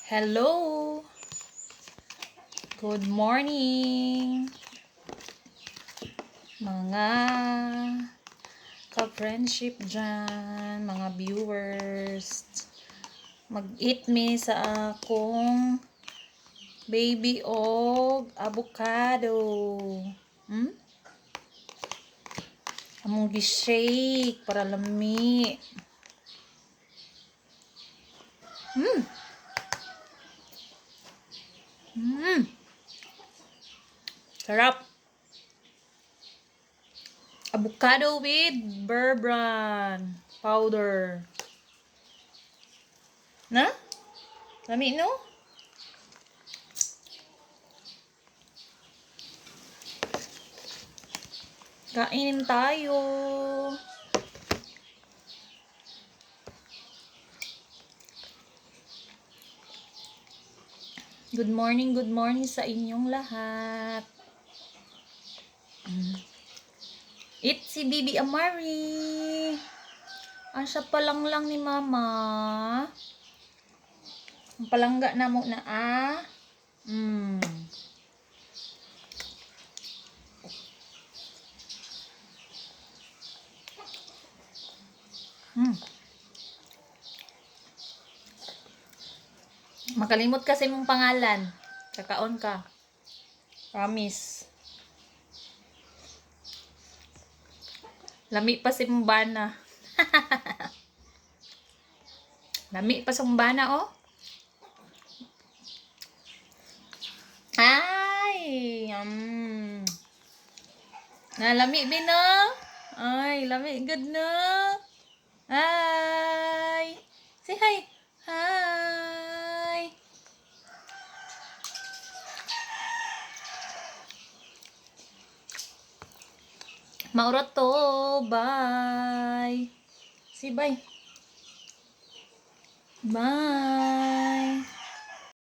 Hello! Good morning! Mga ka-friendship dyan, mga viewers. Mag-eat me sa akong baby og avocado. Among gi-shake para lami. Sarap. Avocado with bear brand powder. Na? Lami no? Kainin tayo. Good morning sa inyong lahat. It's si Bibi Amari. Siya palang ni Mama. Ang palangga na mo na Makalimot kasi mong pangalan. Kakaon ka. Promise. Lami pa si Mbana. Lami pa si Mbana, oh. Ay! Nalami din, no? Ay, lami good, no? Hi! Say hi! Hi! Maura to. Bye! Say bye! Bye!